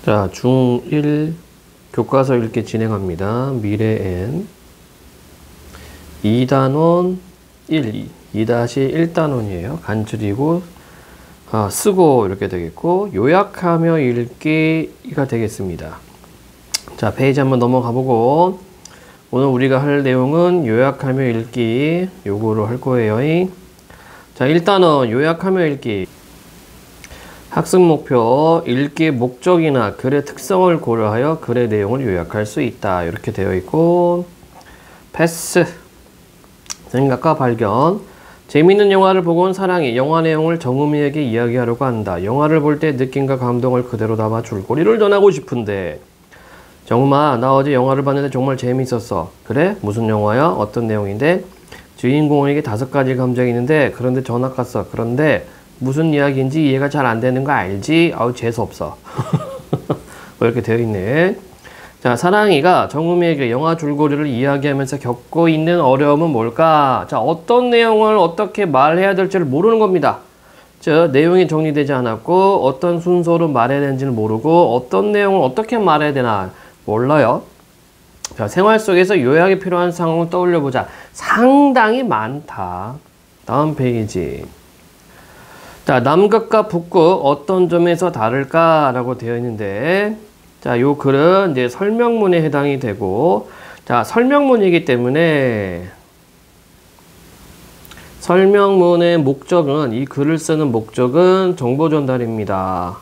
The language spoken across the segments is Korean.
자, 중1 교과서 읽기 진행합니다. 미래엔 2단원 2-1단원이에요. 간추리고 쓰고 이렇게 되겠고, 요약하며 읽기가 되겠습니다. 자, 페이지 한번 넘어가 보고, 오늘 우리가 할 내용은 요약하며 읽기 요거로 할 거예요. 자, 1단원 요약하며 읽기. 학습 목표, 읽기의 목적이나 글의 특성을 고려하여 글의 내용을 요약할 수 있다. 이렇게 되어 있고, 패스, 생각과 발견. 재미있는 영화를 보고 온 사랑이 영화 내용을 정음이에게 이야기하려고 한다. 영화를 볼 때 느낌과 감동을 그대로 담아 줄거리를 전하고 싶은데, 정음아, 나 어제 영화를 봤는데 정말 재미있었어. 그래? 무슨 영화야? 어떤 내용인데? 주인공에게 5가지 감정이 있는데, 그런데 전학 갔어. 그런데 무슨 이야기인지 이해가 잘 안 되는 거 알지? 아우, 재수없어. 이렇게 되어 있네. 자, 사랑이가 정음이에게 영화 줄거리를 이야기하면서 겪고 있는 어려움은 뭘까? 자, 어떤 내용을 어떻게 말해야 될지를 모르는 겁니다. 즉, 내용이 정리되지 않았고, 어떤 순서로 말해야 되는지를 모르고, 어떤 내용을 어떻게 말해야 되나 몰라요. 자, 생활 속에서 요약이 필요한 상황을 떠올려보자. 상당히 많다. 다음 페이지. 자, 남극과 북극 어떤 점에서 다를까? 라고 되어 있는데, 자, 요 글은 이제 설명문에 해당이 되고, 자, 설명문이기 때문에, 설명문의 목적은, 이 글을 쓰는 목적은 정보 전달입니다.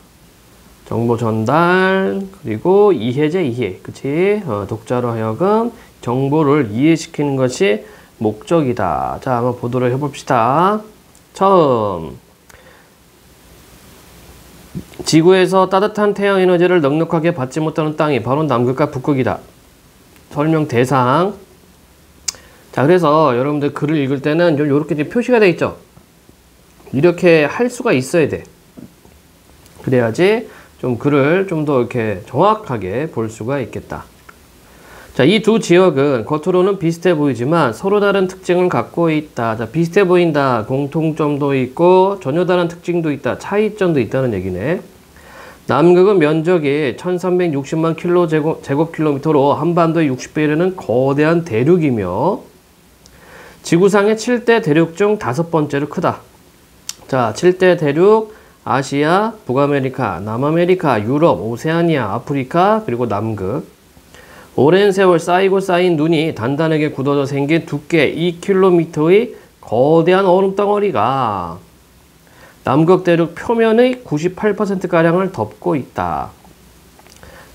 정보 전달, 그리고 이해제 이해. 그치? 독자로 하여금 정보를 이해시키는 것이 목적이다. 자, 한번 보도록 해봅시다. 처음. 지구에서 따뜻한 태양 에너지를 넉넉하게 받지 못하는 땅이 바로 남극과 북극이다. 설명 대상. 자, 그래서 여러분들 글을 읽을 때는 이렇게 표시가 되어 있죠. 이렇게 할 수가 있어야 돼. 그래야지 좀 글을 좀 더 이렇게 정확하게 볼 수가 있겠다. 자, 이 두 지역은 겉으로는 비슷해 보이지만 서로 다른 특징을 갖고 있다. 자, 비슷해 보인다. 공통점도 있고 전혀 다른 특징도 있다. 차이점도 있다는 얘기네. 남극은 면적이 1360만 제곱킬로미터로 한반도의 60배에 이르는 거대한 대륙이며, 지구상의 7대 대륙 중 5번째로 크다. 자, 7대 대륙, 아시아, 북아메리카, 남아메리카, 유럽, 오세아니아, 아프리카, 그리고 남극. 오랜 세월 쌓이고 쌓인 눈이 단단하게 굳어져 생긴 두께 2km의 거대한 얼음덩어리가 남극 대륙 표면의 98%가량을 덮고 있다.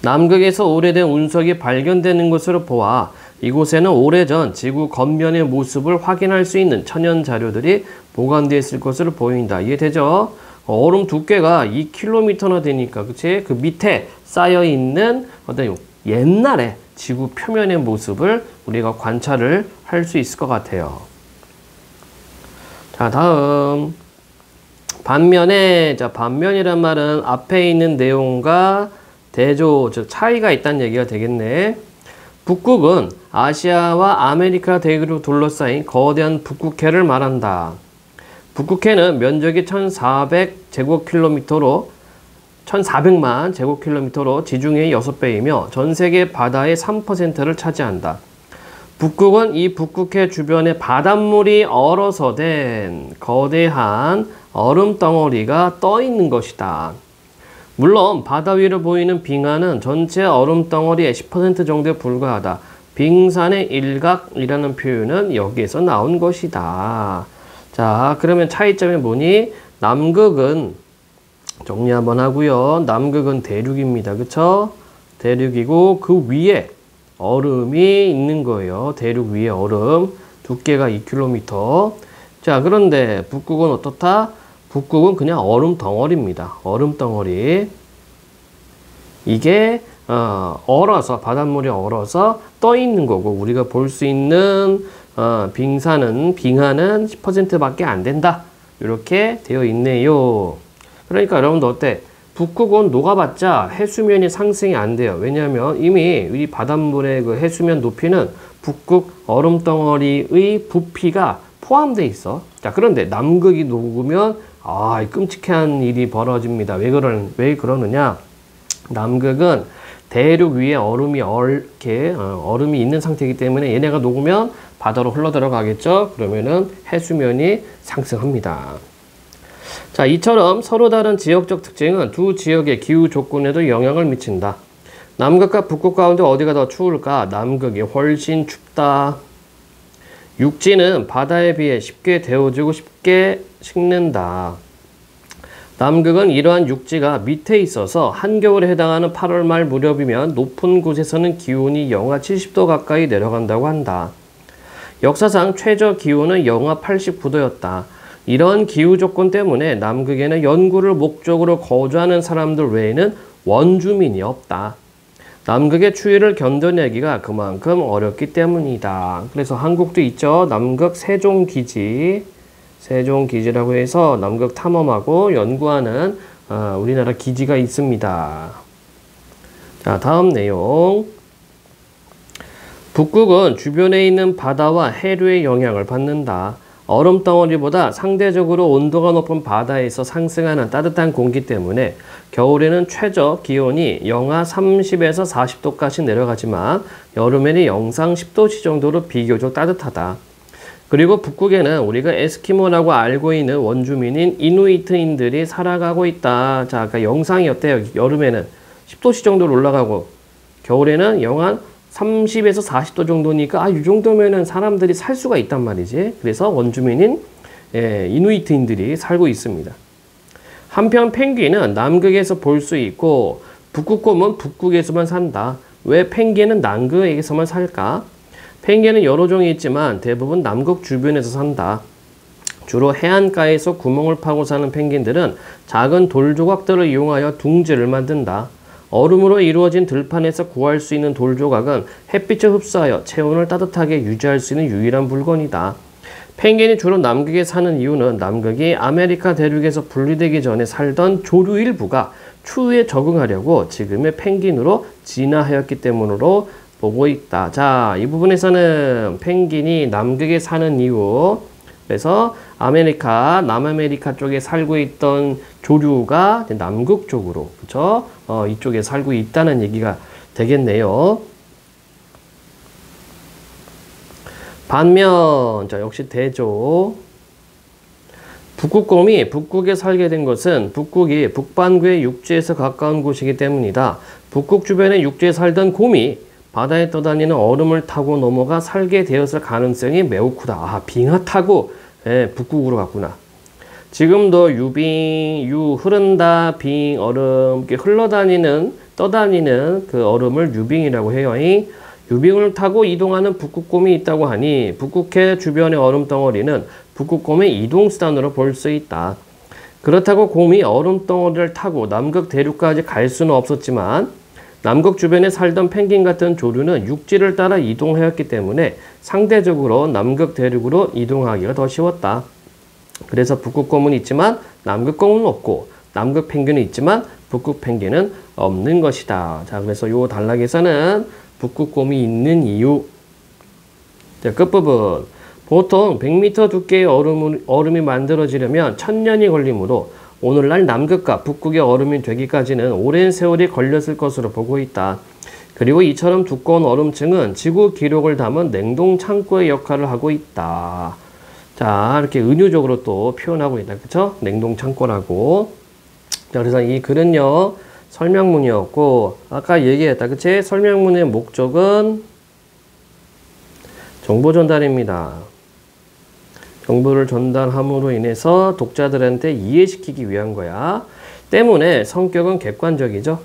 남극에서 오래된 운석이 발견되는 것으로 보아 이곳에는 오래전 지구 겉면의 모습을 확인할 수 있는 천연 자료들이 보관되어 있을 것으로 보인다. 이해되죠? 얼음 두께가 2km나 되니까, 그치? 그 밑에 쌓여있는 어떤 옛날에 지구 표면의 모습을 우리가 관찰을 할 수 있을 것 같아요. 자, 다음. 반면에, 자, 반면이란 말은 앞에 있는 내용과 대조, 즉 차이가 있다는 얘기가 되겠네. 북극은 아시아와 아메리카 대륙으로 둘러싸인 거대한 북극해를 말한다. 북극해는 면적이 1400만 제곱킬로미터로 지중해의 6배이며 전 세계 바다의 3%를 차지한다. 북극은 이 북극해 주변에 바닷물이 얼어서 된 거대한 얼음 덩어리가 떠 있는 것이다. 물론 바다 위로 보이는 빙하는 전체 얼음 덩어리의 10% 정도에 불과하다. 빙산의 일각이라는 표현은 여기에서 나온 것이다. 자, 그러면 차이점이 뭐니? 남극은 정리 한번 하고요. 남극은 대륙입니다. 그쵸? 대륙이고 그 위에 얼음이 있는 거예요. 대륙 위에 얼음. 두께가 2km. 자, 그런데 북극은 어떻다? 북극은 그냥 얼음 덩어리입니다. 얼음 덩어리. 이게 얼어서, 바닷물이 얼어서 떠 있는 거고, 우리가 볼 수 있는 빙하는 10%밖에 안 된다. 이렇게 되어 있네요. 그러니까 여러분들 어때? 북극은 녹아봤자 해수면이 상승이 안 돼요. 왜냐하면 이미 이 바닷물의 그 해수면 높이는 북극 얼음덩어리의 부피가 포함되어 있어. 자, 그런데 남극이 녹으면 끔찍한 일이 벌어집니다. 왜 그러느냐? 남극은 대륙 위에 얼음이 얼음이 있는 상태이기 때문에 얘네가 녹으면 바다로 흘러 들어가겠죠. 그러면은 해수면이 상승합니다. 자, 이처럼 서로 다른 지역적 특징은 두 지역의 기후 조건에도 영향을 미친다. 남극과 북극 가운데 어디가 더 추울까? 남극이 훨씬 춥다. 육지는 바다에 비해 쉽게 데워지고 쉽게 식는다. 남극은 이러한 육지가 밑에 있어서 한겨울에 해당하는 8월 말 무렵이면 높은 곳에서는 기온이 영하 70도 가까이 내려간다고 한다. 역사상 최저 기온은 영하 89도였다. 이런 기후 조건 때문에 남극에는 연구를 목적으로 거주하는 사람들 외에는 원주민이 없다. 남극의 추위를 견뎌내기가 그만큼 어렵기 때문이다. 그래서 한국도 있죠. 남극 세종기지라고 해서 남극 탐험하고 연구하는 우리나라 기지가 있습니다. 자, 다음 내용. 북극은 주변에 있는 바다와 해류의 영향을 받는다. 얼음덩어리보다 상대적으로 온도가 높은 바다에서 상승하는 따뜻한 공기 때문에 겨울에는 최저 기온이 영하 30에서 40도까지 내려가지만 여름에는 영상 10도씨 정도로 비교적 따뜻하다. 그리고 북극에는 우리가 에스키모라고 알고 있는 원주민인 이누이트인들이 살아가고 있다. 자, 아까 영상이었대요. 여름에는 10도씨 정도로 올라가고 겨울에는 영하 30에서 40도 정도니까 이 정도면은 사람들이 살 수가 있단 말이지. 그래서 원주민인 이누이트인들이 살고 있습니다. 한편 펭귄은 남극에서 볼 수 있고 북극곰은 북극에서만 산다. 왜 펭귄은 남극에서만 살까? 펭귄은 여러 종이 있지만 대부분 남극 주변에서 산다. 주로 해안가에서 구멍을 파고 사는 펭귄들은 작은 돌 조각들을 이용하여 둥지를 만든다. 얼음으로 이루어진 들판에서 구할 수 있는 돌 조각은 햇빛을 흡수하여 체온을 따뜻하게 유지할 수 있는 유일한 물건이다. 펭귄이 주로 남극에 사는 이유는 남극이 아메리카 대륙에서 분리되기 전에 살던 조류 일부가 추위에 적응하려고 지금의 펭귄으로 진화하였기 때문으로 보고 있다. 자, 이 부분에서는 펭귄이 남극에 사는 이유, 그래서 남아메리카 쪽에 살고 있던 조류가 남극 쪽으로, 그쵸? 이쪽에 살고 있다는 얘기가 되겠네요. 반면, 자, 역시 대조. 북극곰이 북극에 살게 된 것은 북극이 북반구의 육지에서 가까운 곳이기 때문이다. 북극 주변의 육지에 살던 곰이 바다에 떠다니는 얼음을 타고 넘어가 살게 되었을 가능성이 매우 크다. 아, 빙하 타고 북극으로 갔구나. 지금도 흐른다, 얼음, 이렇게 떠다니는 그 얼음을 유빙이라고 해요. 이 유빙을 타고 이동하는 북극곰이 있다고 하니 북극해 주변의 얼음덩어리는 북극곰의 이동수단으로 볼 수 있다. 그렇다고 곰이 얼음덩어리를 타고 남극 대륙까지 갈 수는 없었지만 남극 주변에 살던 펭귄 같은 조류는 육지를 따라 이동하였기 때문에 상대적으로 남극 대륙으로 이동하기가 더 쉬웠다. 그래서 북극곰은 있지만 남극곰은 없고 남극 펭귄은 있지만 북극 펭귄은 없는 것이다. 자, 그래서 요 단락에서는 북극곰이 있는 이유. 자, 끝부분. 보통 100m 두께의 얼음이 만들어지려면 1000년이 걸리므로 오늘날 남극과 북극의 얼음이 되기까지는 오랜 세월이 걸렸을 것으로 보고 있다. 그리고 이처럼 두꺼운 얼음층은 지구 기록을 담은 냉동 창고의 역할을 하고 있다. 자, 이렇게 은유적으로 또 표현하고 있다. 그쵸? 냉동 창고라고. 자, 그래서 이 글은요, 설명문이었고, 아까 얘기했다. 그치? 설명문의 목적은 정보 전달입니다. 정보를 전달함으로 인해서 독자들한테 이해시키기 위한 거야. 때문에 성격은 객관적이죠.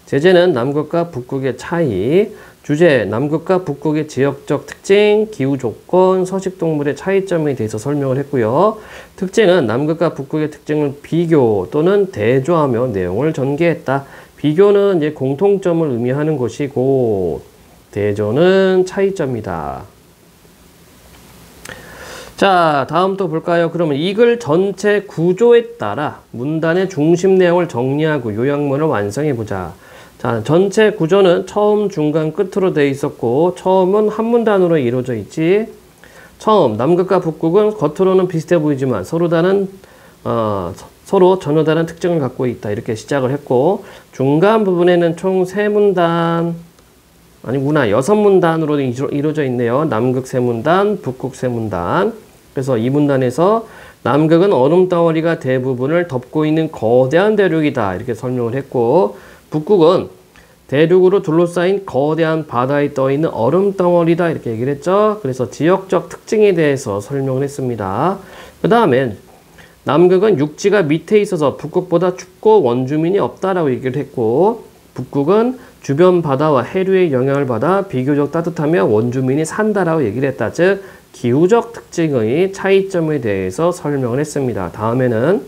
제재는 남극과 북극의 차이, 주제, 남극과 북극의 지역적 특징, 기후 조건, 서식동물의 차이점에 대해서 설명을 했고요. 특징은 남극과 북극의 특징을 비교 또는 대조하며 내용을 전개했다. 비교는 이제 공통점을 의미하는 것이고, 대조는 차이점이다. 자, 다음 또 볼까요? 그러면 이 글 전체 구조에 따라 문단의 중심 내용을 정리하고 요약문을 완성해보자. 자, 전체 구조는 처음, 중간, 끝으로 되어 있었고, 처음은 한 문단으로 이루어져 있지. 처음, 남극과 북극은 겉으로는 비슷해 보이지만 서로 서로 전혀 다른 특징을 갖고 있다. 이렇게 시작을 했고, 중간 부분에는 총 3문단, 아니구나, 6문단으로 이루어져 있네요. 남극 3문단, 북극 3문단. 그래서 이 문단에서 남극은 얼음 덩어리가 대부분을 덮고 있는 거대한 대륙이다. 이렇게 설명을 했고, 북극은 대륙으로 둘러싸인 거대한 바다에 떠있는 얼음 덩어리다. 이렇게 얘기를 했죠. 그래서 지역적 특징에 대해서 설명을 했습니다. 그 다음에 남극은 육지가 밑에 있어서 북극보다 춥고 원주민이 없다라고 얘기를 했고, 북극은 주변 바다와 해류의 영향을 받아 비교적 따뜻하며 원주민이 산다라고 얘기를 했다. 즉 기후적 특징의 차이점에 대해서 설명을 했습니다. 다음에는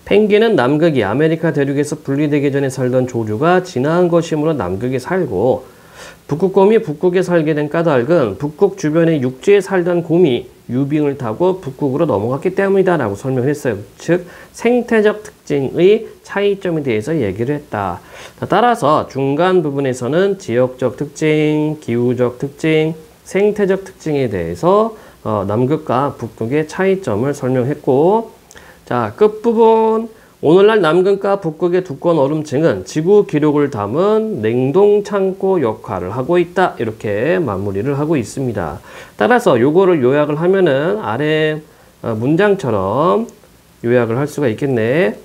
펭귄은 남극이 아메리카 대륙에서 분리되기 전에 살던 조류가 진화한 것이므로 남극에 살고, 북극곰이 북극에 살게 된 까닭은 북극 주변의 육지에 살던 곰이 유빙을 타고 북극으로 넘어갔기 때문이다 라고 설명을 했어요. 즉 생태적 특징의 차이점에 대해서 얘기를 했다. 따라서 중간 부분에서는 지역적 특징, 기후적 특징, 생태적 특징에 대해서 남극과 북극의 차이점을 설명했고, 자, 끝부분 오늘날 남극과 북극의 두꺼운 얼음층은 지구 기록을 담은 냉동 창고 역할을 하고 있다. 이렇게 마무리를 하고 있습니다. 따라서 요거를 요약을 하면은 아래 문장처럼 요약을 할 수가 있겠네.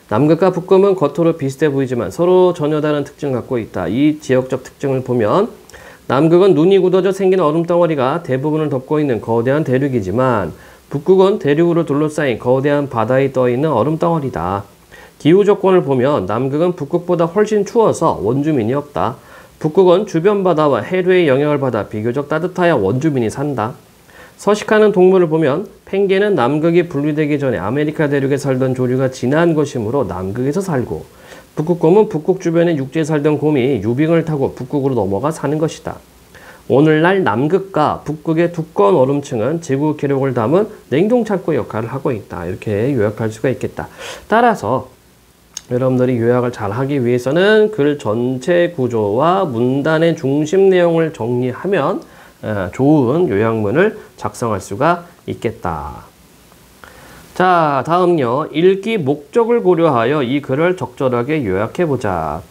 남극과 북극은 겉으로 비슷해 보이지만 서로 전혀 다른 특징을 갖고 있다. 이 지역적 특징을 보면 남극은 눈이 굳어져 생긴 얼음 덩어리가 대부분을 덮고 있는 거대한 대륙이지만 북극은 대륙으로 둘러싸인 거대한 바다에 떠있는 얼음 덩어리다. 기후 조건을 보면 남극은 북극보다 훨씬 추워서 원주민이 없다. 북극은 주변 바다와 해류의 영향을 받아 비교적 따뜻하여 원주민이 산다. 서식하는 동물을 보면 펭귄은 남극이 분리되기 전에 아메리카 대륙에 살던 조류가 진화한 것이므로 남극에서 살고, 북극곰은 북극 주변의 육지에 살던 곰이 유빙을 타고 북극으로 넘어가 사는 것이다. 오늘날 남극과 북극의 두꺼운 얼음층은 지구 기록을 담은 냉동창고 역할을 하고 있다. 이렇게 요약할 수가 있겠다. 따라서 여러분들이 요약을 잘 하기 위해서는 글 전체 구조와 문단의 중심 내용을 정리하면 좋은 요약문을 작성할 수가 있겠다. 자, 다음요. 읽기 목적을 고려하여 이 글을 적절하게 요약해보자.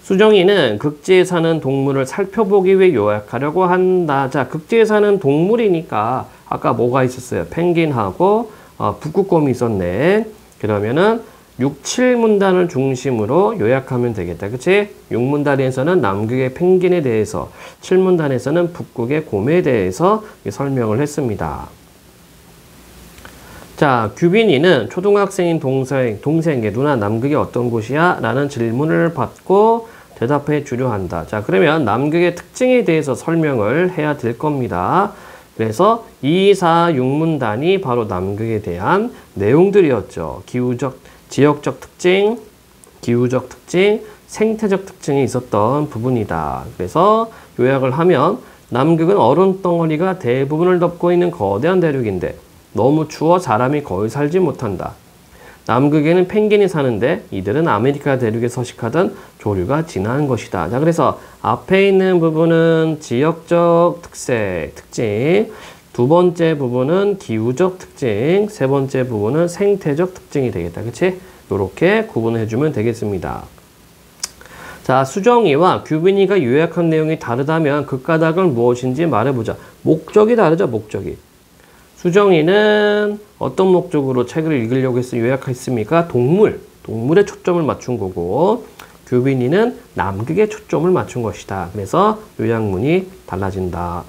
수정이는 극지에 사는 동물을 살펴보기 위해 요약하려고 한다. 자, 극지에 사는 동물이니까 아까 뭐가 있었어요? 펭귄하고 북극곰이 있었네. 그러면은 6, 7문단을 중심으로 요약하면 되겠다. 그치? 6문단에서는 남극의 펭귄에 대해서, 7문단에서는 북극의 곰에 대해서 설명을 했습니다. 자, 규빈이는 초등학생인 동생에게 누나 남극이 어떤 곳이야? 라는 질문을 받고 대답해 주려 한다. 자, 그러면 남극의 특징에 대해서 설명을 해야 될 겁니다. 그래서 2, 4, 6문단이 바로 남극에 대한 내용들이었죠. 지역적 특징, 기후적 특징, 생태적 특징이 있었던 부분이다. 그래서 요약을 하면 남극은 얼음 덩어리가 대부분을 덮고 있는 거대한 대륙인데 너무 추워 사람이 거의 살지 못한다. 남극에는 펭귄이 사는데 이들은 아메리카 대륙에 서식하던 조류가 진화한 것이다. 자, 그래서 앞에 있는 부분은 지역적 특징, 두 번째 부분은 기후적 특징, 세 번째 부분은 생태적 특징이 되겠다. 그치? 요렇게 구분해 주면 되겠습니다. 자, 수정이와 규빈이가 요약한 내용이 다르다면 그 까닭은 무엇인지 말해보자. 목적이 다르죠, 목적이. 수정이는 어떤 목적으로 책을 읽으려고 해서 요약했습니까? 동물에 초점을 맞춘 거고, 규빈이는 남극에 초점을 맞춘 것이다. 그래서 요약문이 달라진다.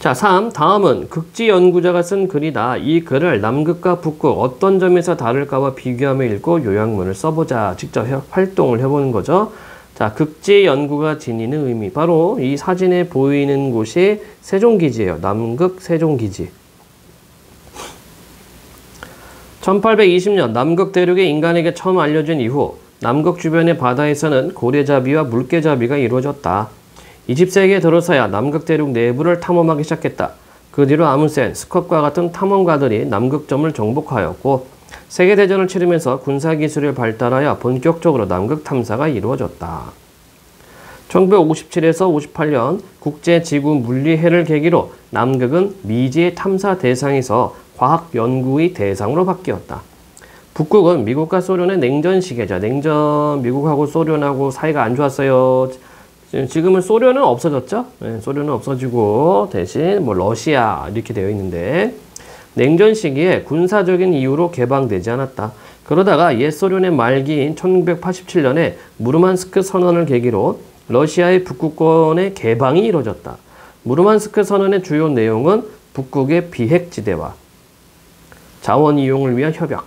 자, 3. 다음은 극지 연구자가 쓴 글이다. 이 글을 남극과 북극 어떤 점에서 다를까와 비교하며 읽고 요약문을 써보자. 직접 활동을 해보는 거죠. 자, 극지 연구가 지니는 의미. 바로 이 사진에 보이는 곳이 세종기지예요. 남극 세종기지. 1820년 남극 대륙이 인간에게 처음 알려진 이후 남극 주변의 바다에서는 고래잡이와 물개잡이가 이루어졌다. 20세기에 들어서야 남극 대륙 내부를 탐험하기 시작했다. 그 뒤로 아문센, 스컷과 같은 탐험가들이 남극점을 정복하였고 세계대전을 치르면서 군사기술을 발달하여 본격적으로 남극 탐사가 이루어졌다. 1957에서 58년 국제지구물리회를 계기로 남극은 미지의 탐사 대상에서 과학 연구의 대상으로 바뀌었다. 북극은 미국과 소련의 냉전 시기죠. 미국하고 소련하고 사이가 안 좋았어요. 지금은 소련은 없어졌죠. 소련은 없어지고 대신 뭐 러시아 이렇게 되어 있는데 냉전 시기에 군사적인 이유로 개방되지 않았다. 그러다가 옛 소련의 말기인 1987년에 무르만스크 선언을 계기로 러시아의 북극권의 개방이 이루어졌다. 무르만스크 선언의 주요 내용은 북극의 비핵지대와 자원 이용을 위한 협약,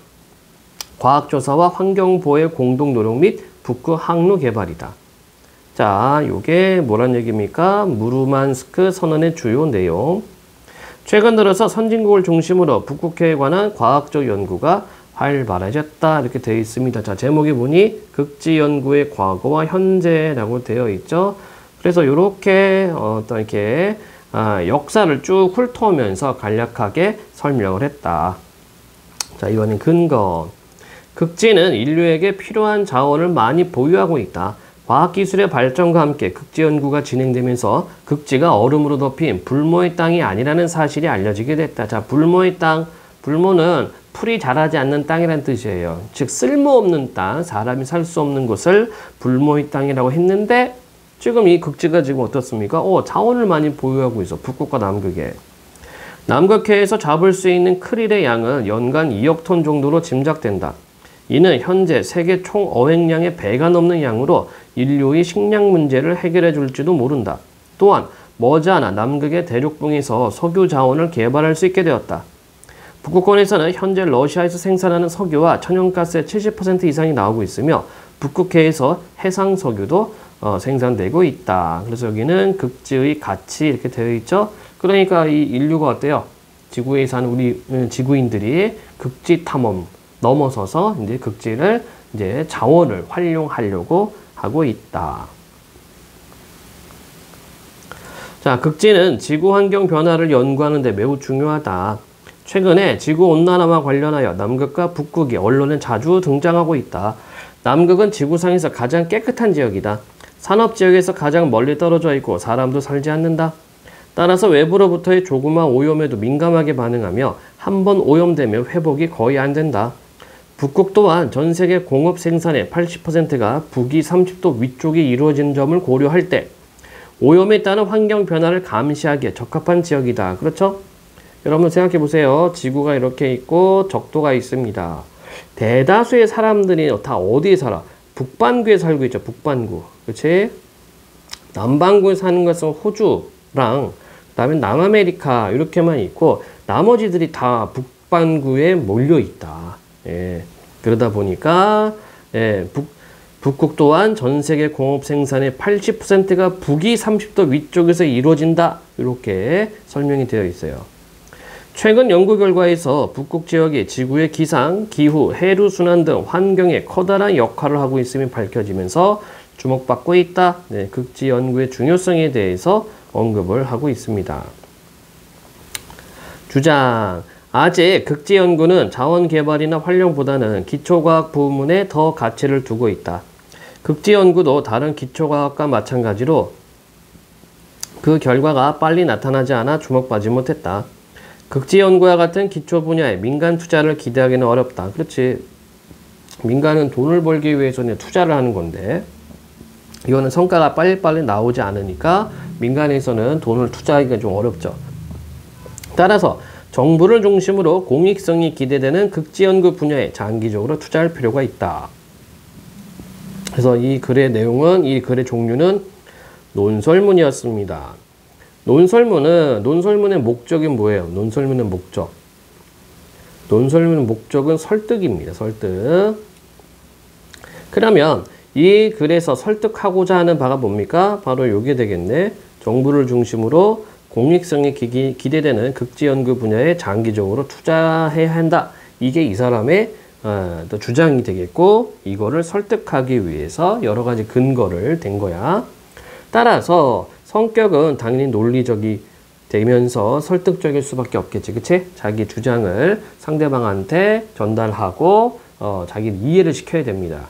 과학조사와 환경보호의 공동 노력 및 북극 항로 개발이다. 자, 요게 뭐란 얘기입니까? 무르만스크 선언의 주요 내용. 최근 들어서 선진국을 중심으로 북극해에 관한 과학적 연구가 활발해졌다. 이렇게 되어 있습니다. 자, 제목이 보니 극지 연구의 과거와 현재라고 되어 있죠. 그래서 이렇게 이렇게 역사를 쭉 훑어오면서 간략하게 설명을 했다. 자, 이번엔 근거. 극지는 인류에게 필요한 자원을 많이 보유하고 있다. 과학기술의 발전과 함께 극지 연구가 진행되면서 극지가 얼음으로 덮인 불모의 땅이 아니라는 사실이 알려지게 됐다. 자, 불모의 땅. 불모는 풀이 자라지 않는 땅이라는 뜻이에요. 즉 쓸모없는 땅, 사람이 살 수 없는 곳을 불모의 땅이라고 했는데 지금 이 극지가 지금 어떻습니까? 자원을 많이 보유하고 있어. 북극과 남극에. 남극해에서 잡을 수 있는 크릴의 양은 연간 2억 톤 정도로 짐작된다. 이는 현재 세계 총 어획량의 배가 넘는 양으로 인류의 식량 문제를 해결해 줄지도 모른다. 또한 머지않아 남극의 대륙붕에서 석유 자원을 개발할 수 있게 되었다. 북극권에서는 현재 러시아에서 생산하는 석유와 천연가스의 70% 이상이 나오고 있으며 북극해에서 해상 석유도 생산되고 있다. 그래서 여기는 극지의 가치 이렇게 되어 있죠. 그러니까 이 인류가 어때요? 지구에 사는 우리 지구인들이 극지 탐험 넘어서서 이제 극지를 이제 자원을 활용하려고 하고 있다. 자, 극지는 지구 환경 변화를 연구하는 데 매우 중요하다. 최근에 지구 온난화와 관련하여 남극과 북극이 언론에 자주 등장하고 있다. 남극은 지구상에서 가장 깨끗한 지역이다. 산업지역에서 가장 멀리 떨어져 있고 사람도 살지 않는다. 따라서 외부로부터의 조그마한 오염에도 민감하게 반응하며 한번 오염되면 회복이 거의 안 된다. 북극 또한 전 세계 공업 생산의 80%가 북위 30도 위쪽에 이루어지는 점을 고려할 때 오염에 따른 환경 변화를 감시하기에 적합한 지역이다. 그렇죠? 여러분 생각해 보세요. 지구가 이렇게 있고 적도가 있습니다. 대다수의 사람들이 다 어디에 살아? 북반구에 살고 있죠. 북반구. 그렇지? 남반구에 사는 것은 호주랑 그다음에 남아메리카 이렇게만 있고 나머지들이 다 북반구에 몰려 있다. 예. 그러다 보니까 북극 또한 전 세계 공업 생산의 80%가 북위 30도 위쪽에서 이루어진다. 이렇게 설명이 되어 있어요. 최근 연구 결과에서 북극 지역이 지구의 기상, 기후, 해류 순환 등 환경에 커다란 역할을 하고 있음이 밝혀지면서 주목받고 있다. 네, 극지 연구의 중요성에 대해서 언급을 하고 있습니다. 주장. 아직 극지 연구는 자원 개발이나 활용보다는 기초과학 부문에 더 가치를 두고 있다. 극지 연구도 다른 기초과학과 마찬가지로 그 결과가 빨리 나타나지 않아 주목받지 못했다. 극지 연구와 같은 기초 분야에 민간 투자를 기대하기는 어렵다. 그렇지. 민간은 돈을 벌기 위해서 투자를 하는 건데 이거는 성과가 빨리빨리 나오지 않으니까 민간에서는 돈을 투자하기가 좀 어렵죠. 따라서 정부를 중심으로 공익성이 기대되는 극지 연구 분야에 장기적으로 투자할 필요가 있다. 그래서 이 글의 내용은, 이 글의 종류는 논설문이었습니다. 논설문의 목적이 뭐예요? 논설문의 목적. 논설문의 목적은 설득입니다. 설득. 그러면 이 글에서 설득하고자 하는 바가 뭡니까? 바로 요게 되겠네. 정부를 중심으로 공익성이 기대되는 극지 연구 분야에 장기적으로 투자해야 한다. 이게 이 사람의 또 주장이 되겠고, 이거를 설득하기 위해서 여러 가지 근거를 댄 거야. 따라서 성격은 당연히 논리적이 되면서 설득적일 수밖에 없겠지. 그치? 자기 주장을 상대방한테 전달하고 자기를 이해를 시켜야 됩니다.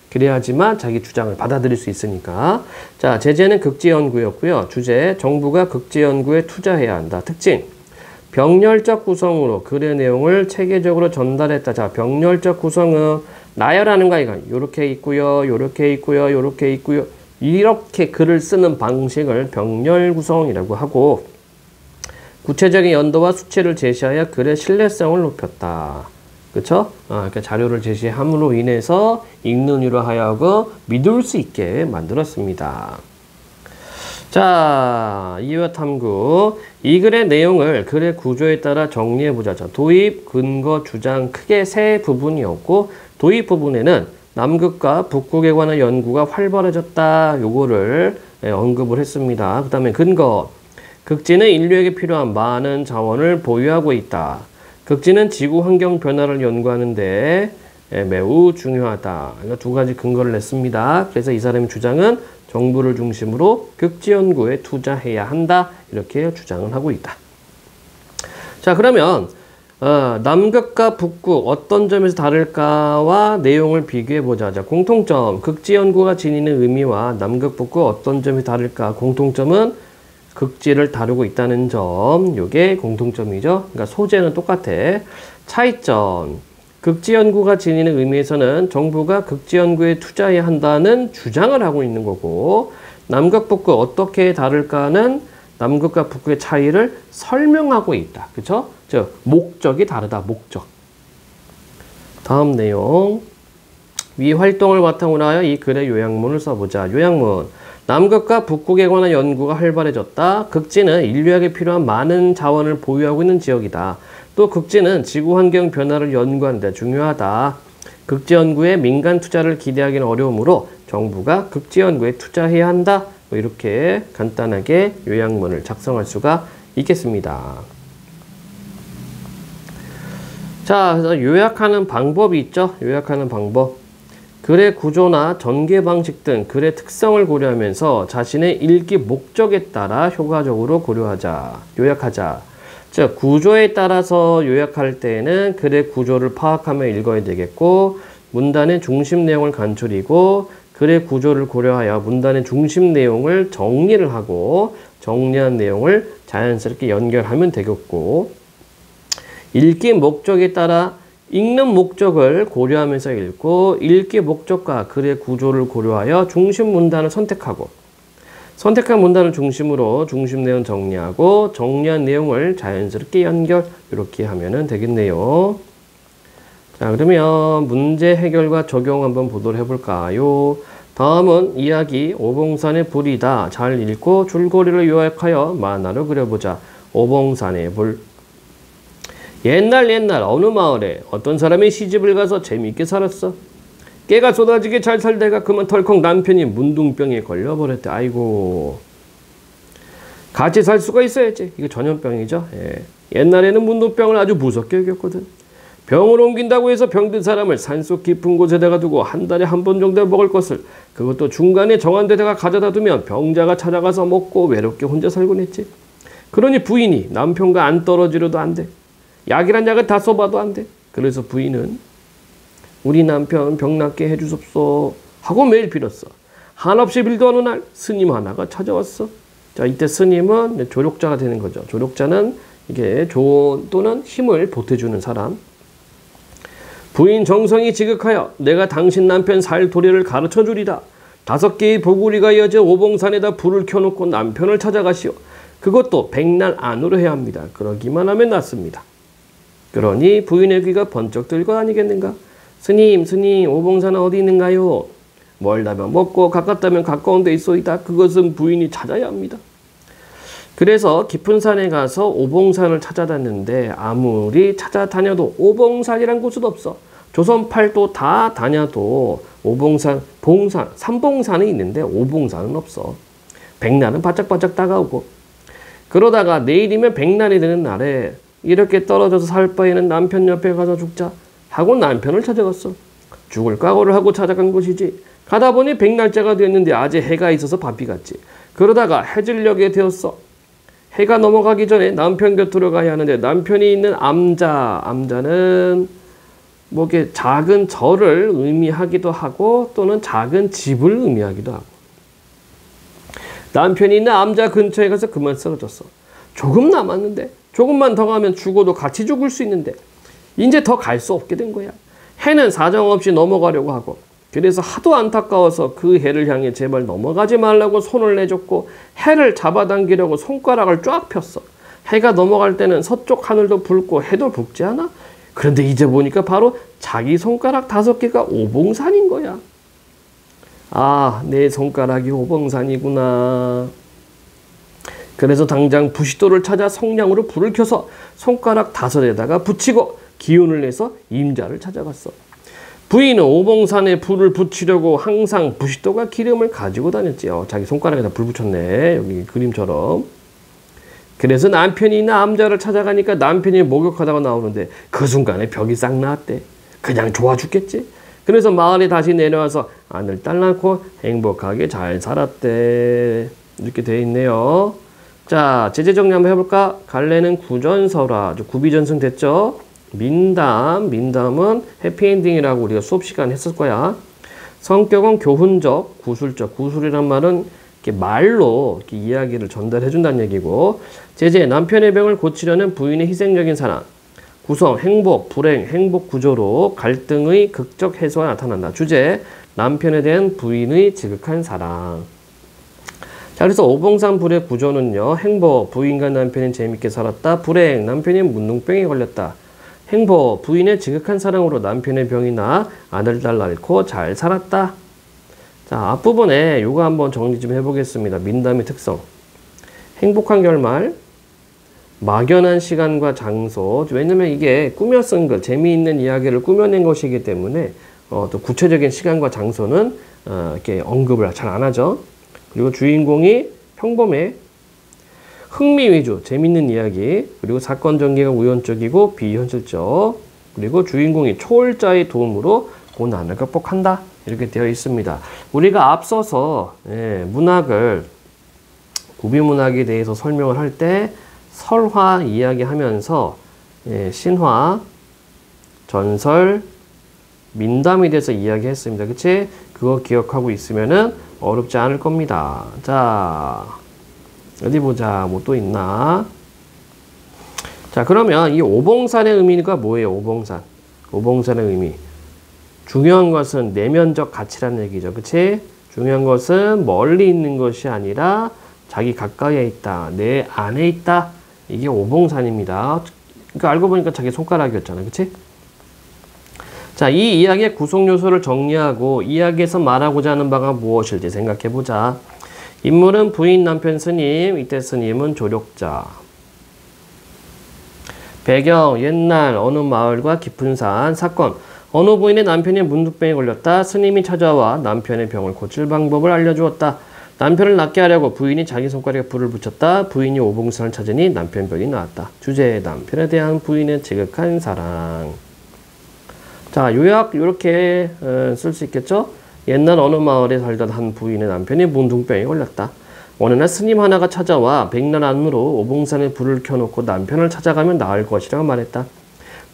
그래야지만 자기 주장을 받아들일 수 있으니까. 자, 제재는 극지 연구였고요. 주제, 정부가 극지 연구에 투자해야 한다. 특징, 병렬적 구성으로 글의 내용을 체계적으로 전달했다. 자, 병렬적 구성은 나열하는 거야. 이거 요렇게 있고요, 요렇게 있고요, 요렇게 있고요. 이렇게 글을 쓰는 방식을 병렬 구성이라고 하고, 구체적인 연도와 수치를 제시하여 글의 신뢰성을 높였다. 그쵸? 그러니까 자료를 제시함으로 인해서 읽는 이로 하여금 믿을 수 있게 만들었습니다. 자, 이와 탐구. 이 글의 내용을 글의 구조에 따라 정리해보자. 자, 도입, 근거, 주장 크게 세 부분이었고, 도입 부분에는 남극과 북극에 관한 연구가 활발해졌다. 요거를 언급을 했습니다. 그 다음에 근거. 극지는 인류에게 필요한 많은 자원을 보유하고 있다. 극지는 지구 환경 변화를 연구하는데 매우 중요하다. 그러니까 두 가지 근거를 냈습니다. 그래서 이 사람의 주장은 정부를 중심으로 극지 연구에 투자해야 한다. 이렇게 주장을 하고 있다. 자, 그러면 남극과 북극 어떤 점에서 다를까와 내용을 비교해보자. 자, 공통점. 극지 연구가 지니는 의미와 남극, 북극 어떤 점이 다를까? 공통점은 극지를 다루고 있다는 점. 요게 공통점이죠. 그러니까 소재는 똑같아. 차이점. 극지 연구가 지니는 의미에서는 정부가 극지 연구에 투자해야 한다는 주장을 하고 있는 거고, 남극, 북극 어떻게 다를까는 남극과 북극의 차이를 설명하고 있다. 그쵸? 즉, 목적이 다르다. 목적. 다음 내용. 위 활동을 바탕으로 하여 이 글의 요약문을 써보자. 요약문. 남극과 북극에 관한 연구가 활발해졌다. 극지는 인류에게 필요한 많은 자원을 보유하고 있는 지역이다. 또 극지는 지구 환경 변화를 연구하는 데 중요하다. 극지 연구에 민간 투자를 기대하기는 어려우므로 정부가 극지 연구에 투자해야 한다. 뭐 이렇게 간단하게 요약문을 작성할 수가 있겠습니다. 자, 그래서 요약하는 방법이 있죠. 요약하는 방법. 글의 구조나 전개 방식 등 글의 특성을 고려하면서 자신의 읽기 목적에 따라 효과적으로 고려하자, 요약하자. 즉, 구조에 따라서 요약할 때에는 글의 구조를 파악하며 읽어야 되겠고, 문단의 중심 내용을 간추리고, 글의 구조를 고려하여 문단의 중심 내용을 정리를 하고, 정리한 내용을 자연스럽게 연결하면 되겠고, 읽기 목적에 따라 읽는 목적을 고려하면서 읽고, 읽기 목적과 글의 구조를 고려하여 중심 문단을 선택하고, 선택한 문단을 중심으로 중심 내용 정리하고, 정리한 내용을 자연스럽게 연결, 이렇게 하면 되겠네요. 자, 그러면 문제 해결과 적용 한번 보도록 해볼까요? 다음은 이야기 오봉산의 불이다. 잘 읽고 줄거리를 요약하여 만화로 그려보자. 오봉산의 불. 옛날 어느 마을에 어떤 사람이 시집을 가서 재미있게 살았어. 깨가 쏟아지게 잘 살다가 그만 덜컥 남편이 문둥병에 걸려버렸대. 아이고. 같이 살 수가 있어야지. 이거 전염병이죠. 예. 옛날에는 문둥병을 아주 무섭게 여겼거든. 병을 옮긴다고 해서 병든 사람을 산속 깊은 곳에다가 두고 한 달에 한 번 정도 먹을 것을, 그것도 중간에 정한 데다가 가져다 두면 병자가 찾아가서 먹고 외롭게 혼자 살곤 했지. 그러니 부인이 남편과 안 떨어지려도 안 돼. 약이란 약을 다 써봐도 안 돼. 그래서 부인은 우리 남편 병 낫게 해주sob소 하고 매일 빌었어. 한없이 빌던 어느 날 스님 하나가 찾아왔어. 자, 이때 스님은 조력자가 되는 거죠. 조력자는 이게 조언 또는 힘을 보태주는 사람. 부인 정성이 지극하여 내가 당신 남편 살 도리를 가르쳐 주리다. 5개의 보구리가 이어져 오봉산에다 불을 켜놓고 남편을 찾아가시오. 그것도 100날 안으로 해야 합니다. 그러기만 하면 낫습니다. 그러니 부인의 귀가 번쩍 들고 아니겠는가? 스님, 오봉산은 어디 있는가요? 멀다면 먹고 가깝다면 가까운 데 있소이다. 그것은 부인이 찾아야 합니다. 그래서 깊은 산에 가서 오봉산을 찾아다녔는데 아무리 찾아다녀도 오봉산이란 곳은 없어. 조선 팔도 다 다녀도 오봉산, 봉산, 삼봉산이 있는데 오봉산은 없어. 백날은 바짝바짝 다가오고. 그러다가 내일이면 백날이 되는 날에 이렇게 떨어져서 살 바에는 남편 옆에 가서 죽자 하고 남편을 찾아갔어. 죽을 각오를 하고 찾아간 것이지. 가다 보니 백날째가 됐는데 아직 해가 있어서 바삐 갔지. 그러다가 해질녘에 되었어. 해가 넘어가기 전에 남편 곁으로 가야 하는데 남편이 있는 암자는 뭐 이렇게 작은 절을 의미하기도 하고 또는 작은 집을 의미하기도 하고. 남편이 있는 암자 근처에 가서 그만 쓰러졌어. 조금 남았는데 조금만 더 가면 죽어도 같이 죽을 수 있는데 이제 더 갈 수 없게 된 거야. 해는 사정없이 넘어가려고 하고 그래서 하도 안타까워서 그 해를 향해 제발 넘어가지 말라고 손을 내줬고 해를 잡아당기려고 손가락을 쫙 폈어. 해가 넘어갈 때는 서쪽 하늘도 붉고 해도 붉지 않아? 그런데 이제 보니까 바로 자기 손가락 5개가 오봉산인 거야. 아, 내 손가락이 오봉산이구나. 그래서 당장 부싯돌을 찾아 성냥으로 불을 켜서 손가락 5에다가 붙이고 기운을 내서 임자를 찾아갔어. 부인은 오봉산에 불을 붙이려고 항상 부싯돌과 기름을 가지고 다녔지요. 자기 손가락에다 불 붙였네. 여기 그림처럼. 그래서 남편이 남자를 찾아가니까 남편이 목욕하다가 나오는데 그 순간에 벽이 싹 나왔대. 그냥 좋아 죽겠지. 그래서 마을에 다시 내려와서 아들 딸 낳고 행복하게 잘 살았대. 이렇게 돼 있네요. 자, 제재 정리 한번 해볼까? 갈래는 구전설화, 구비전승 됐죠? 민담은 해피엔딩이라고 우리가 수업 시간에 했을 거야. 성격은 교훈적, 구술적. 구술이란 말은 이렇게 말로 이렇게 이야기를 전달해 준다는 얘기고. 제재, 남편의 병을 고치려는 부인의 희생적인 사랑. 구성, 행복, 불행, 행복 구조로 갈등의 극적 해소가 나타난다. 주제, 남편에 대한 부인의 지극한 사랑. 자, 그래서 오봉산 불의 구조는요. 행복, 부인과 남편이 재밌게 살았다. 불행, 남편이 문둥병에 걸렸다. 행복, 부인의 지극한 사랑으로 남편의 병이 나 아들, 딸 낳고 잘 살았다. 자, 앞부분에 이거 한번 정리 좀 해보겠습니다. 민담의 특성. 행복한 결말, 막연한 시간과 장소. 왜냐면 이게 꾸며 쓴 것, 재미있는 이야기를 꾸며낸 것이기 때문에 또 구체적인 시간과 장소는 이렇게 언급을 잘 안 하죠. 그리고 주인공이 평범해. 흥미 위주, 재밌는 이야기. 그리고 사건 전개가 우연적이고 비현실적. 그리고 주인공이 초월자의 도움으로 고난을 극복한다. 이렇게 되어 있습니다. 우리가 앞서서 문학을, 구비문학에 대해서 설명을 할 때 설화 이야기하면서 신화, 전설, 민담에 대해서 이야기했습니다. 그치? 그거 기억하고 있으면은 어렵지 않을 겁니다. 자, 어디 보자. 뭐 또 있나? 자, 그러면 이 오봉산의 의미가 뭐예요? 오봉산. 오봉산의 의미. 중요한 것은 내면적 가치라는 얘기죠. 그치? 중요한 것은 멀리 있는 것이 아니라 자기 가까이에 있다. 내 안에 있다. 이게 오봉산입니다. 그러니까 알고 보니까 자기 손가락이었잖아. 그치? 자, 이 이야기의 구성 요소를 정리하고 이야기에서 말하고자 하는 바가 무엇일지 생각해보자. 인물은 부인, 남편, 스님. 이때 스님은 조력자. 배경, 옛날 어느 마을과 깊은 산. 사건, 어느 부인의 남편이 문둥병에 걸렸다. 스님이 찾아와 남편의 병을 고칠 방법을 알려주었다. 남편을 낫게 하려고 부인이 자기 손가락에 불을 붙였다. 부인이 오봉산을 찾으니 남편 병이 나았다. 주제, 남편에 대한 부인의 지극한 사랑. 자, 요약 이렇게 쓸 수 있겠죠? 옛날 어느 마을에 살던 한 부인의 남편이 문둥병에 걸렸다. 어느 날 스님 하나가 찾아와 백날 안으로 오봉산에 불을 켜놓고 남편을 찾아가면 나을 것이라고 말했다.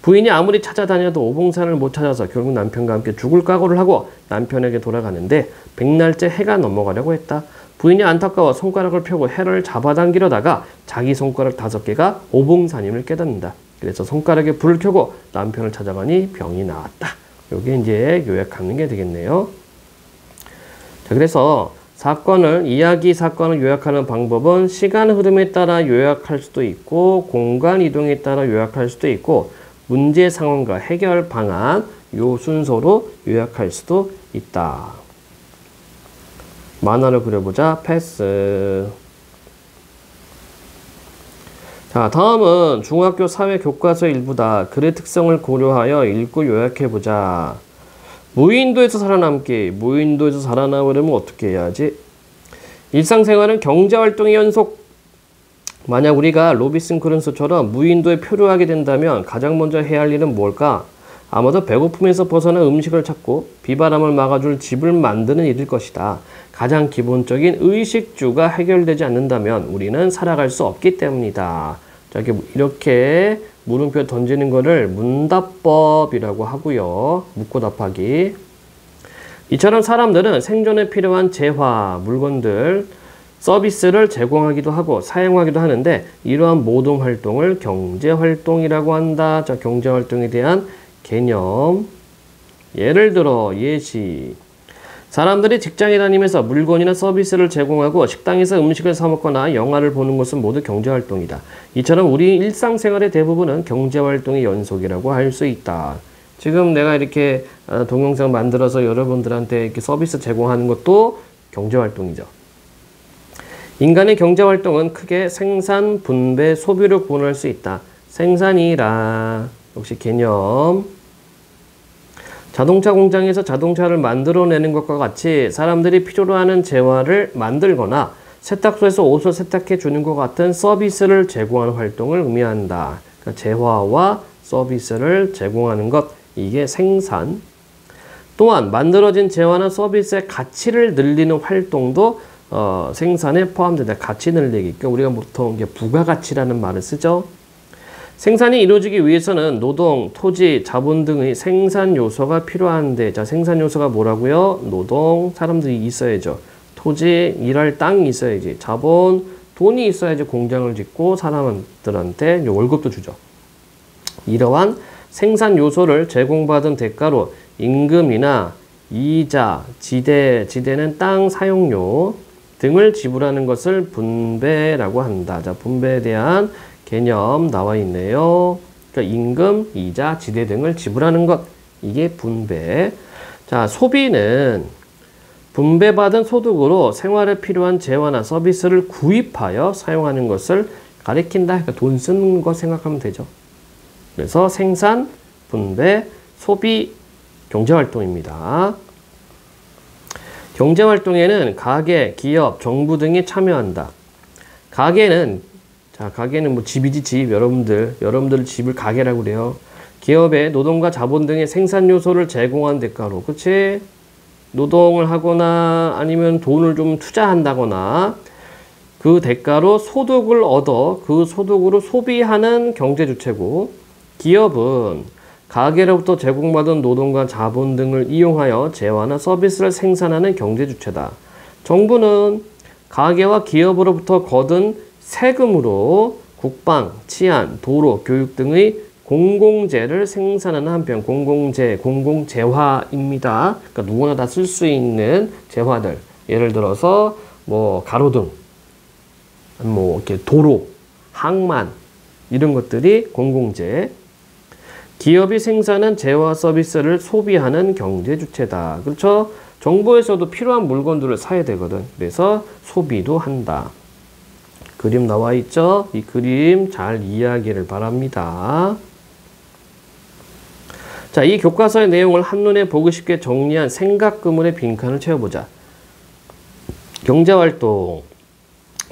부인이 아무리 찾아다녀도 오봉산을 못 찾아서 결국 남편과 함께 죽을 각오를 하고 남편에게 돌아가는데 백날째 해가 넘어가려고 했다. 부인이 안타까워 손가락을 펴고 해를 잡아당기려다가 자기 손가락 5개가 오봉산임을 깨닫는다. 그래서 손가락에 불을 켜고 남편을 찾아가니 병이 나았다. 요게 이제 요약하는 게 되겠네요. 자, 그래서 이야기 사건을 요약하는 방법은 시간 흐름에 따라 요약할 수도 있고 공간 이동에 따라 요약할 수도 있고 문제 상황과 해결 방안 요 순서로 요약할 수도 있다. 만화를 그려보자. 패스. 자, 다음은 중학교 사회 교과서 일부다. 글의 특성을 고려하여 읽고 요약해보자. 무인도에서 살아남기. 무인도에서 살아남으려면 어떻게 해야지? 일상생활은 경제활동의 연속. 만약 우리가 로빈슨 크루소처럼 무인도에 표류하게 된다면 가장 먼저 해야 할 일은 뭘까? 아마도 배고픔에서 벗어나 음식을 찾고 비바람을 막아줄 집을 만드는 일일 것이다. 가장 기본적인 의식주가 해결되지 않는다면 우리는 살아갈 수 없기 때문이다. 자, 이렇게 물음표 던지는 거를 문답법이라고 하고요. 묻고 답하기. 이처럼 사람들은 생존에 필요한 재화, 물건들, 서비스를 제공하기도 하고 사용하기도 하는데 이러한 모든 활동을 경제활동이라고 한다. 자, 경제활동에 대한 개념. 예를 들어 예시. 사람들이 직장에 다니면서 물건이나 서비스를 제공하고 식당에서 음식을 사 먹거나 영화를 보는 것은 모두 경제활동이다. 이처럼 우리 일상생활의 대부분은 경제활동의 연속이라고 할 수 있다. 지금 내가 이렇게 동영상 만들어서 여러분들한테 이렇게 서비스 제공하는 것도 경제활동이죠. 인간의 경제활동은 크게 생산, 분배, 소비를 구분할 수 있다. 생산이라 역시 개념. 자동차 공장에서 자동차를 만들어내는 것과 같이 사람들이 필요로 하는 재화를 만들거나 세탁소에서 옷을 세탁해 주는 것 같은 서비스를 제공하는 활동을 의미한다. 그러니까 재화와 서비스를 제공하는 것, 이게 생산. 또한 만들어진 재화나 서비스의 가치를 늘리는 활동도 생산에 포함된다. 가치 늘리기. 그러니까 우리가 보통 부가가치라는 말을 쓰죠. 생산이 이루어지기 위해서는 노동, 토지, 자본 등의 생산 요소가 필요한데, 자, 생산 요소가 뭐라고요? 노동, 사람들이 있어야죠. 토지, 일할 땅이 있어야지. 자본, 돈이 있어야지 공장을 짓고 사람들한테 월급도 주죠. 이러한 생산 요소를 제공받은 대가로 임금이나 이자, 지대는 땅 사용료 등을 지불하는 것을 분배라고 한다. 자, 분배에 대한 개념 나와 있네요. 그러니까 임금, 이자, 지대 등을 지불하는 것, 이게 분배. 자, 소비는 분배받은 소득으로 생활에 필요한 재화나 서비스를 구입하여 사용하는 것을 가리킨다. 그러니까 돈 쓰는 거 생각하면 되죠. 그래서 생산, 분배, 소비, 경제활동입니다. 경제활동에는 가게, 기업, 정부 등이 참여한다. 가게는 뭐 집이지 집. 여러분들 집을 가게라고 그래요. 기업에 노동과 자본 등의 생산 요소를 제공한 대가로, 그치? 노동을 하거나 아니면 돈을 좀 투자한다거나 그 대가로 소득을 얻어 그 소득으로 소비하는 경제 주체고, 기업은 가게로부터 제공받은 노동과 자본 등을 이용하여 재화나 서비스를 생산하는 경제 주체다. 정부는 가게와 기업으로부터 거둔 세금으로 국방, 치안, 도로, 교육 등의 공공재를 생산하는 한편, 공공재화입니다. 그러니까 누구나 다 쓸 수 있는 재화들. 예를 들어서 뭐 가로등, 뭐 이렇게 도로, 항만 이런 것들이 공공재. 기업이 생산한 재화 서비스를 소비하는 경제 주체다. 그렇죠? 정부에서도 필요한 물건들을 사야 되거든. 그래서 소비도 한다. 그림 나와 있죠? 이 그림 잘 이해하기를 바랍니다. 자, 이 교과서의 내용을 한눈에 보기 쉽게 정리한 생각구문의 빈칸을 채워보자. 경제활동,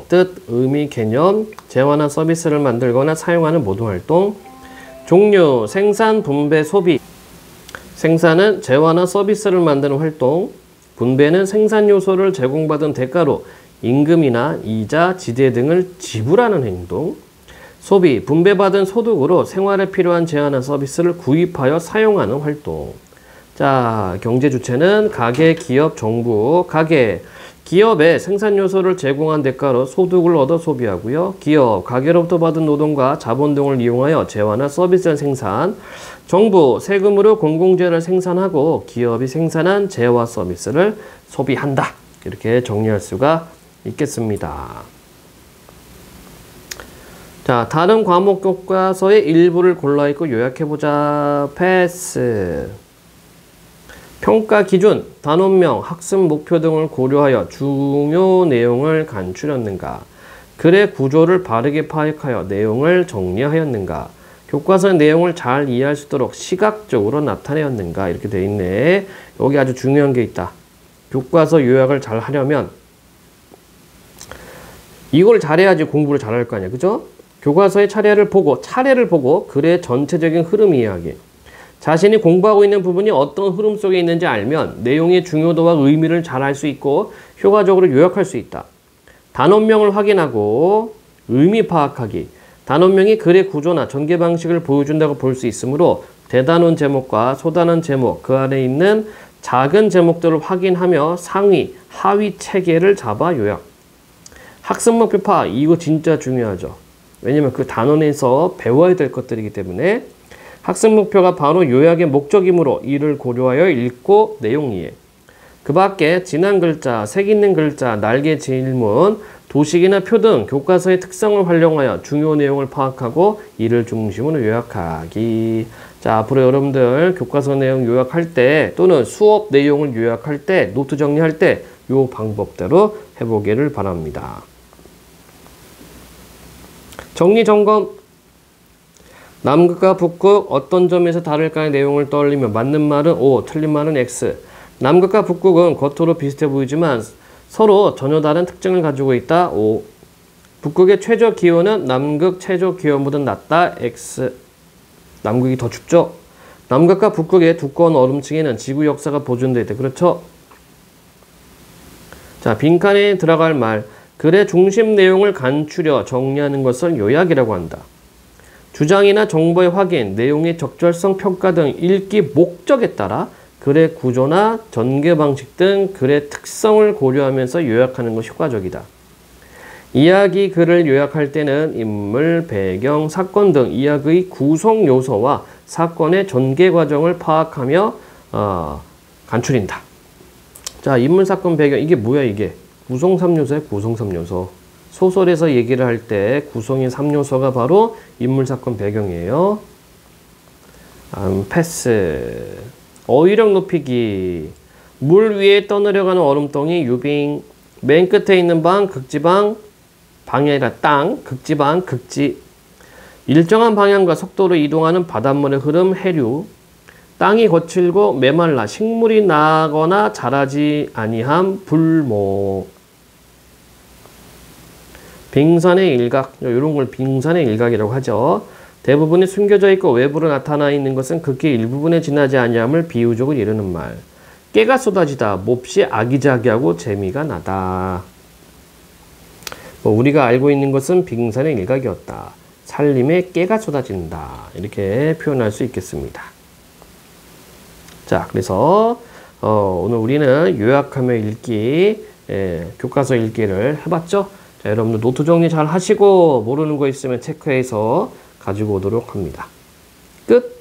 뜻, 의미, 개념, 재화나 서비스를 만들거나 사용하는 모든 활동. 종류, 생산, 분배, 소비. 생산은 재화나 서비스를 만드는 활동. 분배는 생산 요소를 제공받은 대가로 임금이나 이자, 지대 등을 지불하는 행동. 소비, 분배받은 소득으로 생활에 필요한 재화나 서비스를 구입하여 사용하는 활동. 자, 경제 주체는 가게, 기업, 정부. 가게, 기업에 생산 요소를 제공한 대가로 소득을 얻어 소비하고요. 기업, 가게로부터 받은 노동과 자본 등을 이용하여 재화나 서비스를 생산. 정부, 세금으로 공공재를 생산하고 기업이 생산한 재화 서비스를 소비한다. 이렇게 정리할 수가 있겠습니다. 자, 다른 과목 교과서의 일부를 골라 읽고 요약해보자. 패스. 평가 기준, 단원명, 학습 목표 등을 고려하여 중요 내용을 간추렸는가? 글의 구조를 바르게 파악하여 내용을 정리하였는가? 교과서의 내용을 잘 이해할 수 있도록 시각적으로 나타내었는가? 이렇게 돼 있네. 여기 아주 중요한 게 있다. 교과서 요약을 잘 하려면 이걸 잘해야지 공부를 잘할 거 아니야. 그죠? 교과서의 차례를 보고 글의 전체적인 흐름 이해하기. 자신이 공부하고 있는 부분이 어떤 흐름 속에 있는지 알면 내용의 중요도와 의미를 잘 알 수 있고 효과적으로 요약할 수 있다. 단원명을 확인하고 의미 파악하기. 단원명이 글의 구조나 전개 방식을 보여준다고 볼 수 있으므로 대단원 제목과 소단원 제목, 그 안에 있는 작은 제목들을 확인하며 상위, 하위 체계를 잡아 요약. 학습 목표 파악, 이거 진짜 중요하죠. 왜냐면 그 단원에서 배워야 될 것들이기 때문에 학습 목표가 바로 요약의 목적이므로 이를 고려하여 읽고 내용 이해. 그 밖에 지난 글자, 색 있는 글자, 날개 질문, 도식이나 표 등 교과서의 특성을 활용하여 중요 내용을 파악하고 이를 중심으로 요약하기. 자, 앞으로 여러분들 교과서 내용 요약할 때 또는 수업 내용을 요약할 때, 노트 정리할 때 요 방법대로 해보기를 바랍니다. 정리 점검. 남극과 북극 어떤 점에서 다를까의 내용을 떠올리며 맞는 말은 O, 틀린 말은 X. 남극과 북극은 겉으로 비슷해 보이지만 서로 전혀 다른 특징을 가지고 있다. O. 북극의 최저 기온은 남극 최저 기온보다 낮다. X. 남극이 더 춥죠. 남극과 북극의 두꺼운 얼음층에는 지구 역사가 보존되어 있다. 그렇죠? 자, 빈칸에 들어갈 말. 글의 중심 내용을 간추려 정리하는 것을 요약이라고 한다. 주장이나 정보의 확인, 내용의 적절성 평가 등 읽기 목적에 따라 글의 구조나 전개 방식 등 글의 특성을 고려하면서 요약하는 것이 효과적이다. 이야기 글을 요약할 때는 인물, 배경, 사건 등 이야기의 구성 요소와 사건의 전개 과정을 파악하며 간추린다. 자, 인물, 사건, 배경, 이게 뭐야 이게? 구성 3요소야, 구성 3요소. 소설에서 얘기를 할 때 구성인 3요소가 바로 인물, 사건, 배경이에요. 패스. 어휘력 높이기. 물 위에 떠내려가는 얼음덩이, 유빙. 맨 끝에 있는 방, 극지방. 방이 아니라 땅, 극지방, 극지. 일정한 방향과 속도로 이동하는 바닷물의 흐름, 해류. 땅이 거칠고 메말라 식물이 나거나 자라지 아니함, 불목. 빙산의 일각, 이런 걸 빙산의 일각이라고 하죠. 대부분이 숨겨져 있고 외부로 나타나 있는 것은 극히 일부분에 지나지 아니함을 비유적으로 이르는 말. 깨가 쏟아지다, 몹시 아기자기하고 재미가 나다. 우리가 알고 있는 것은 빙산의 일각이었다. 살림에 깨가 쏟아진다. 이렇게 표현할 수 있겠습니다. 자, 그래서 오늘 우리는 요약하며 읽기, 교과서 읽기를 해봤죠. 자, 여러분들 노트 정리 잘 하시고 모르는 거 있으면 체크해서 가지고 오도록 합니다. 끝!